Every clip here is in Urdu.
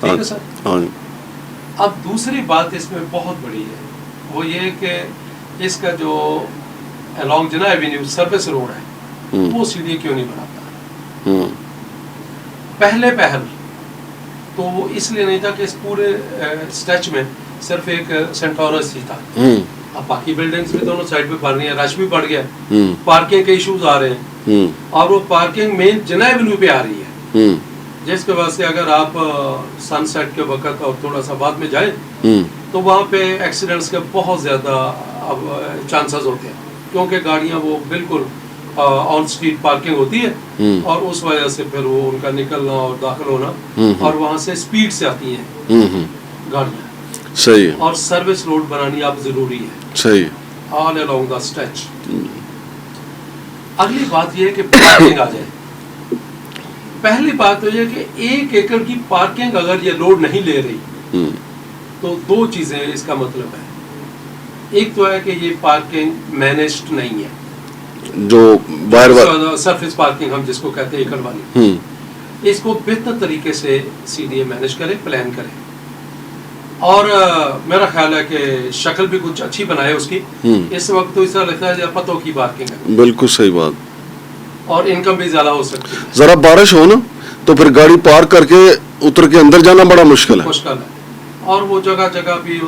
ٹھیک ہے سر. ہاں جی. اب دوسری بات اس میں بہت بڑی ہے, وہ یہ کہ اس کا جو along جناح ایوینیو سروس روڈ ہے وہ سی ڈی اے کیوں نہیں بناتا. پہلے پہل تو وہ اس لیے نہیں تھا کہ اس پورے اسٹریچ میں صرف ایک سینٹورس ہی تھا. اب باقی بلڈنگز بھی دونوں سائڈ پہ بڑھ رہی ہیں, رش بھی بڑھ گیا, پارکنگ کے ایشوز آ رہے ہیں, اور وہ پارکنگ مین جناح ایوینیو پہ آ رہی ہے, جس کے واسطے اگر آپ سن سیٹ کے وقت اور تھوڑا سا بعد میں جائیں تو وہاں پہ ایکسیڈنٹس کے بہت زیادہ چانسز ہوتے ہیں, کیونکہ گاڑیاں وہ بالکل آن اسٹریٹ پارکنگ ہوتی ہے, اور اس وجہ سے پھر وہ ان کا نکلنا اور داخل ہونا, اور وہاں سے اسپیڈ سے آتی ہیں گاڑیاں. صحیح ہے. اور سروس روڈ بنانی اب ضروری ہے. صحیح ہے. آل along دا اسٹریچ. اگلی بات یہ ہے کہ پارکنگ آ جائے. پہلی بات تو یہ کہ 1 ایکڑ کی پارکنگ اگر یہ لوڈ نہیں لے رہی تو 2 چیزیں اس کا مطلب ہے. ایک تو ہے کہ یہ پارکنگ مینجڈ نہیں ہے, جو باہر سرفیس پارکنگ ہم جس کو کہتے ہیں ایکڑ والی, اس کو بہتر طریقے سے سی ڈی اے مینج کرے, پلان کرے, اور میرا خیال ہے کہ شکل بھی کچھ اچھی بنائے اس کی. اس وقت تو ایسا لگتا ہے پتوں کی پارکنگ ہے. بالکل صحیح بات. اور انکم بھی زیادہ ہو سکتی ہے. ذرا بارش ہو نا تو پھر گاڑی پارک کر کے اتر کے اندر جانا بڑا مشکل ہے. اور وہ جگہ جگہ بھی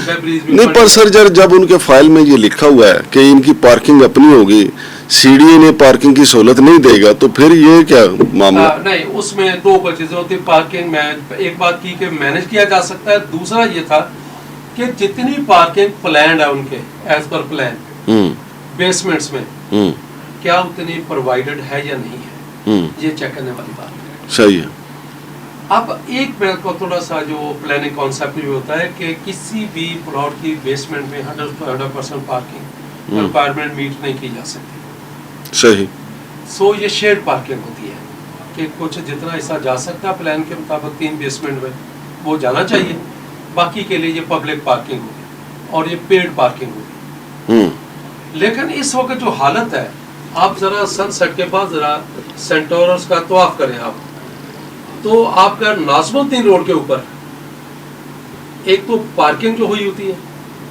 ڈیبریز بھی نہیں. پر سر جب ان کے فائل میں یہ لکھا ہوا ہے کہ ان کی پارکنگ اپنی ہوگی, سی ڈی اے نے پارکنگ کی سہولت نہیں دے گا, تو پھر یہ کیا معاملہ؟ نہیں, اس میں 2 چیزیں ہوتی ہیں. پارکنگ میں ایک بات کی کہ مینج کیا جا سکتا ہے, دوسرا یہ تھا کہ جتنی پارکنگ پلانڈ ہے ان کے ایز پر پلان بیسمنٹس میں, کیا اتنی پرووائڈڈ ہے یا نہیں ہے, یہ چیک کرنے والی بات ہے. صحیح ہے. اب ایک میرے کو تھوڑا سا جو پلاننگ کانسیپٹ بھی ہوتا ہے کہ کسی بھی پلاٹ کی بیسمنٹ میں 100% پارکنگ ریکوائرمنٹ میٹ نہیں کی جا سکتی. صحیح. سو یہ شیئرڈ پارکنگ ہوتی ہے کہ کچھ جتنا حصہ جا سکتا ہے پلان کے مطابق 3 بیسمنٹ میں وہ جانا چاہیے, باقی کے لیے یہ پبلک پارکنگ ہوگی اور یہ پیڈ پارکنگ ہوگی. لیکن اس وقت جو حالت ہے, آپ ذرا سن سیٹ کے بعد ذرا سینٹورس کا طواف کریں آپ, تو آپ کا ناظم الدین روڈ کے اوپر ایک تو پارکنگ جو ہوئی ہوتی ہے,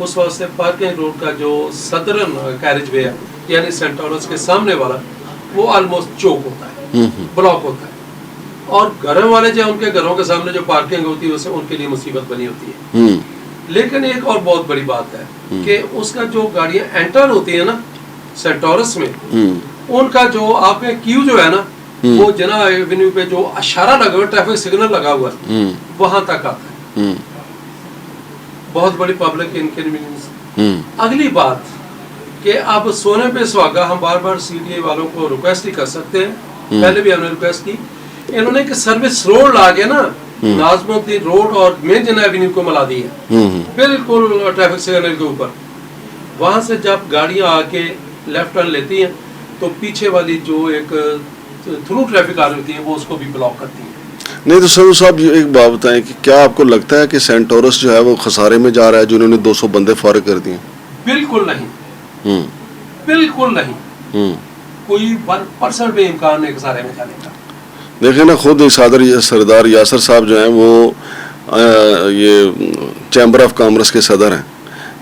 اس واسطے پارکنگ روڈ کا جو صدرن کیریج وے ہے یعنی سینٹورس کے سامنے والا, وہ آلموسٹ چوک ہوتا ہے, بلاک ہوتا ہے, اور گھروں والے جو ان کے گھروں کے سامنے جو پارکنگ ہوتی ہے اسے ان کے لیے مصیبت بنی ہوتی ہے. لیکن ایک اور بہت بڑی بات ہے کہ اس کا جو گاڑیاں انٹر ہوتی ہیں نا سینٹورس میں, ان کا جو آپ کا کیو جو ہے نا, وہ جناح ایوینیو پہ جو اشارہ لگا ہوا, ٹریفک سگنل لگا ہوا ہے, وہاں تک آتا ہے. بہت بڑی پبلک انکنوینئنس. اگلی بات کہ اب سونے پہ سہاگا, ہم بار بار سی ڈی اے والوں کو ریکویسٹ ہی کر سکتے ہیں, پہلے بھی ہم نے ریکویسٹ کی, انہوں نے کہ سروس روڈ لا کے نا ناظم الدین روڈ اور مین جناح ایوینیو کو ملا دی ہے بالکل ٹریفک سگنل کے اوپر. وہاں سے جب گاڑیاں آ کے لیفٹ ٹرن لیتی ہیں تو پیچھے والی جو ایک تھرو ٹریفک آ رہی ہوتی ہے وہ اس کو بھی بلاک کرتی ہیں. نہیں تو سر صاحب ایک بات بتائیں کہ کیا آپ کو لگتا ہے کہ سینٹورس جو ہے وہ خسارے میں جا رہا ہے جو انہوں نے 200 بندے فارغ کر دیے؟ بالکل نہیں, بالکل نہیں, کوئی 1% بھی امکان نہیں خسارے میں جانے کا. دیکھیں نا, خود سردار یاسر صاحب جو ہیں وہ یہ چیمبر آف کامرس کے صدر ہیں,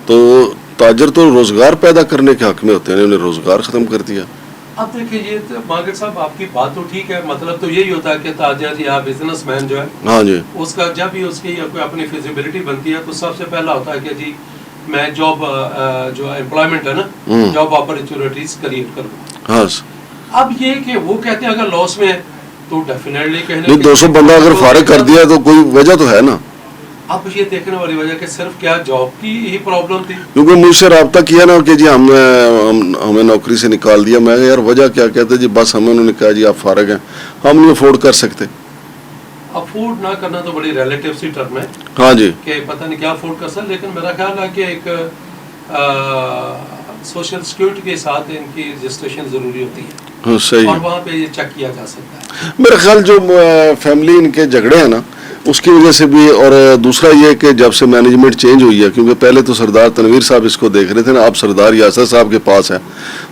تو تاجر تو روزگار پیدا کرنے کے حق میں ہوتے ہیں, انہوں نے روزگار ختم کر دیا. اب دیکھیں یہ تو مارکیٹ صاحب آپ کی بات تو ٹھیک ہے, مطلب تو یہی ہوتا ہے کہ تاجر یا بزنس مین جو ہے, ہاں جی, اس کا جب بھی اس کی کوئی اپنی فیزیبلٹی بنتی ہے تو سب سے پہلا ہوتا ہے کہ جی میں جاب جو امپلائمنٹ ہے نا, جاب اپرچونیٹیز کریٹ کروں. ہاں. اب یہ کہ وہ کہتے ہیں اگر لاس میں ہے تو ڈیفینیٹلی کہنے 200 بندہ اگر فارغ کر دیا تو کوئی وجہ تو ہے نا. اب یہ دیکھنے والی وجہ کہ صرف کیا جاب کی ہی پرابلم تھی, کیونکہ مجھ سے رابطہ کیا نا کہ جی ہمیں نوکری سے نکال دیا. میں یار وجہ کیا کہتے جی بس ہمیں, انہوں نے کہا جی آپ فارغ ہیں, ہم نہیں افورڈ کر سکتے. افورڈ نہ کرنا تو بڑی ریلیٹیو سی ٹرم ہے, ہاں جی, کہ پتہ نہیں کیا افورڈ کر سکتے. لیکن میرا خیال ہے کہ ایک سوشل سیکورٹی کے ساتھ ان کی رجسٹریشن ضروری ہوتی ہے, صحیح, اور وہاں پہ یہ چیک کیا جا سکتا ہے. میرا خیال جو فیملی ان کے جھگڑے ہیں نا اس کی وجہ سے بھی, اور دوسرا یہ کہ جب سے مینجمنٹ چینج ہوئی ہے, کیونکہ پہلے تو سردار تنویر صاحب اس کو دیکھ رہے تھے نا, اب سردار یاسر صاحب کے پاس ہے,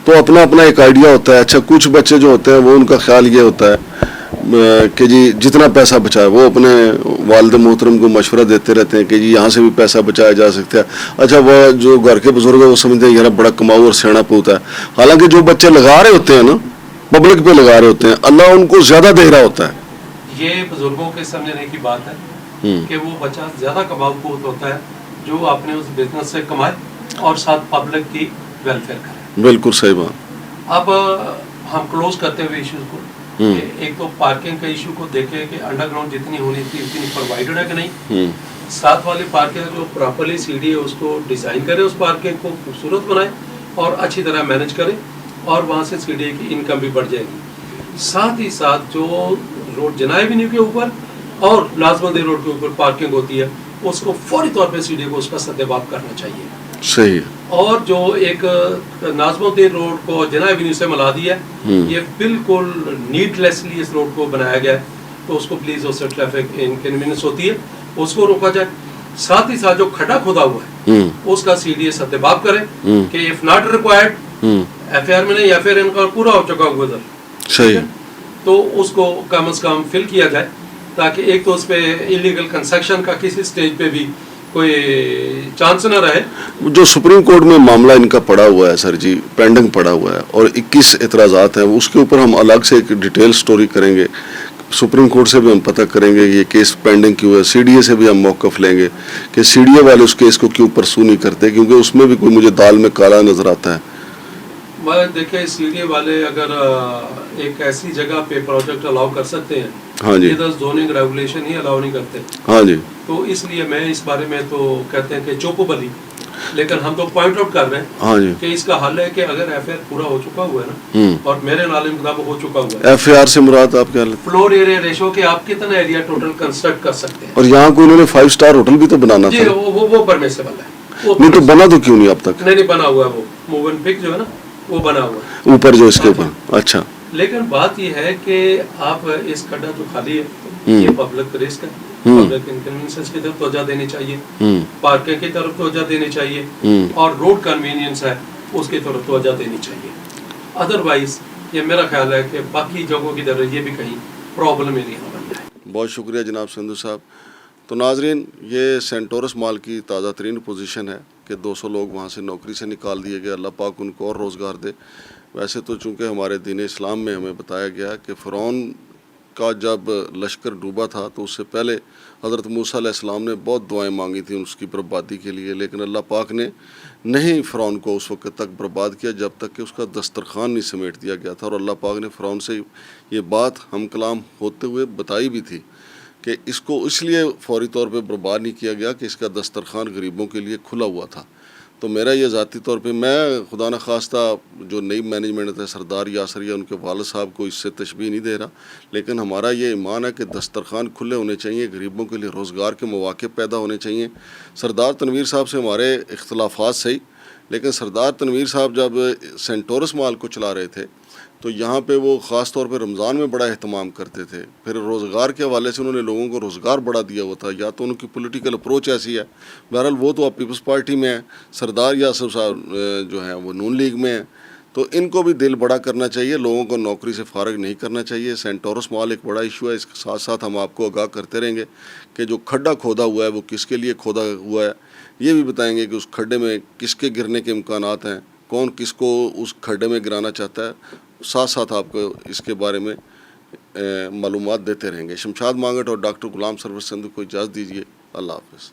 تو اپنا اپنا ایک آئیڈیا ہوتا ہے. اچھا کچھ بچے جو ہوتے ہیں وہ ان کا خیال یہ ہوتا ہے کہ جی جتنا پیسہ بچائے وہ اپنے والد محترم کو مشورہ دیتے رہتے ہیں کہ جی یہاں سے بھی پیسہ بچایا جا سکتا ہے. اچھا وہ جو گھر کے بزرگ ہیں وہ سمجھتے ہیں یار بڑا کماؤ اور سیاڑا پوتا ہے, حالانکہ جو بچے لگا رہے ہوتے ہیں نا پبلک پہ لگا رہے ہوتے ہیں اللہ ان کو زیادہ دے رہا ہوتا ہے. یہ بزرگوں کے سمجھنے کی بات ہے کہ وہ بچہ زیادہ کماؤ پوت ہوتا ہے جو اپنے اس بزنس سے کمائے اور ساتھ پبلک کی ویلفیئر کرے. بالکل صحیح بات. اب ہم کلوز کرتے ہوئے ایشوز کو ایک تو پارکنگ کا ایشو کو دیکھیں کہ انڈر گراؤنڈ جتنی ہونی تھی اتنی پرووائڈڈ ہے کہ نہیں. ساتھ والی پارکنگ جو پراپرلی سی ڈی ہے اس کو ڈیزائن کرے, اس پارکنگ کو خوبصورت بنائے اور اچھی طرح مینج کرے اور وہاں سے سی ڈی کی انکم بھی بڑھ جائے گی. ساتھ ہی ساتھ جو روڈ جناح ایونیو کے اوپر اور لازمندی روڈ کے اوپر پارکنگ ہوتی ہے اس کو فوری طور پہ سی ڈی کو اس کا سدباب کرنا چاہیے. صحیح. اور جو ایک ناظم الدین روڈ کو جناح ایونیو سے ملا دیا ہے یہ بالکل نیڈ لیسلی اس روڈ کو بنایا گیا ہے, تو اس کو پلیز اس سے ٹریفک انکنوینئنس ہوتی ہے اس کو روکا جائے. ساتھ ہی ساتھ جو کھڈا کھودا ہوا ہے اس کا سی ڈی سدباب کرے کہ if not required F I R میں نہیں یا پھر ان کا پورا ہو چکا ہوا ادھر. صحیح. تو اس کو کم از کم فل کیا جائے تاکہ ایک تو اس پہ انلیگل کنسٹرکشن کا کسی سٹیج پہ بھی کوئی چانس نہ رہے. جو سپریم کورٹ میں معاملہ ان کا پڑا ہوا ہے سر جی, پینڈنگ پڑا ہوا ہے اور 21 اعتراضات ہیں, اس کے اوپر ہم الگ سے ایک ڈیٹیل سٹوری کریں گے. سپریم کورٹ سے بھی ہم پتہ کریں گے یہ کیس پینڈنگ کیوں ہے. سی ڈی اے سے بھی ہم موقف لیں گے کہ سی ڈی اے والے اس کیس کو کیوں پرسو نہیں کرتے, کیونکہ اس میں بھی کوئی مجھے دال میں کالا نظر آتا ہے. دیکھیں سی ڈی اے والے اگر ایک ایسی جگہ پہ پروجیکٹ الاؤ کر سکتے ہیں, ہاں جی, ادھر زوننگ ریگولیشن ہی الاؤ نہیں کرتے, ہاں جی, تو اس لیے میں اس بارے میں تو کہتے ہیں کہ چوکو بلی, لیکن ہم تو پوائنٹ آؤٹ کر رہے ہیں ہاں جی کہ اس کا حل ہے کہ اگر ایف آئی آر پورا ہو چکا ہوا ہے نا, اور میرے نالے مطابق ہو چکا ہوا ہے. ایف آئی آر سے مراد آپ کیا لگتا ہے؟ فلور ایریا ریشو کہ آپ کتنا ایریا ٹوٹل کنسٹرکٹ کر سکتے ہیں. اور یہاں کو انہوں نے 5 اسٹار ہوٹل بھی تو بنانا جی تھا. وہ پرمیسیبل ہے. نہیں تو بنا تو کیوں نہیں اب تک؟ نہیں بنا ہوا ہے, وہ موو اینڈ پک جو ہے نا وہ بنا ہوا ہے اوپر جو اس کے اوپر. اچھا, لیکن بات یہ ہے کہ آپ اس کھڈا جو خالی ہے یہ پبلک رسک ہے, پبلک انکنوینئنس کی طرف توجہ دینی چاہیے, پارکنگ کی طرف توجہ دینی چاہیے, اور روڈ کنوینئنس ہے اس کی طرف توجہ دینی چاہیے. ادروائز یہ میرا خیال ہے کہ باقی جگہوں کی طرح یہ بھی کہیں پرابلم ایریا بن جائے. بہت شکریہ جناب سندھو صاحب. تو ناظرین یہ سینٹورس مال کی تازہ ترین پوزیشن ہے کہ 200 لوگ وہاں سے نوکری سے نکال دیے گئے. اللہ پاک ان کو اور روزگار دے. ویسے تو چونکہ ہمارے دین اسلام میں ہمیں بتایا گیا کہ فرعون کا جب لشکر ڈوبا تھا تو اس سے پہلے حضرت موسیٰ علیہ السلام نے بہت دعائیں مانگی تھیں اس کی بربادی کے لیے, لیکن اللہ پاک نے نہیں فرعون کو اس وقت تک برباد کیا جب تک کہ اس کا دسترخوان نہیں سمیٹ دیا گیا تھا. اور اللہ پاک نے فرعون سے یہ بات ہم کلام ہوتے ہوئے بتائی بھی تھی کہ اس کو اس لیے فوری طور پہ برباد نہیں کیا گیا کہ اس کا دسترخوان غریبوں کے لیے کھلا ہوا تھا. تو میرا یہ ذاتی طور پہ, میں خدا نخواستہ جو نئی مینجمنٹ ہے سردار یاسر یا ان کے والد صاحب کو اس سے تشبیہ نہیں دے رہا, لیکن ہمارا یہ ایمان ہے کہ دسترخوان کھلے ہونے چاہیے, غریبوں کے لیے روزگار کے مواقع پیدا ہونے چاہیے. سردار تنویر صاحب سے ہمارے اختلافات صحیح, لیکن سردار تنویر صاحب جب سینٹورس مال کو چلا رہے تھے تو یہاں پہ وہ خاص طور پہ رمضان میں بڑا اہتمام کرتے تھے. پھر روزگار کے حوالے سے انہوں نے لوگوں کو روزگار بڑا دیا ہوا تھا, یا تو ان کی پولیٹیکل اپروچ ایسی ہے. بہرحال وہ تو اب پیپلز پارٹی میں ہیں, سردار یاسر صاحب جو ہیں وہ نون لیگ میں ہیں, تو ان کو بھی دل بڑا کرنا چاہیے, لوگوں کو نوکری سے فارغ نہیں کرنا چاہیے. سینٹورس مال ایک بڑا ایشو ہے, اس کے ساتھ ساتھ ہم آپ کو آگاہ کرتے رہیں گے کہ جو کھڈا کھودا ہوا ہے وہ کس کے لیے کھودا ہوا ہے, یہ بھی بتائیں گے کہ اس کھڈے میں کس کے گرنے کے امکانات ہیں, کون کس کو اس کھڈے میں گرانا چاہتا ہے. ساتھ ساتھ آپ کو اس کے بارے میں معلومات دیتے رہیں گے. شمشاد مانگٹ اور ڈاکٹر غلام سرور سندھو کو اجازت دیجیے. اللہ حافظ.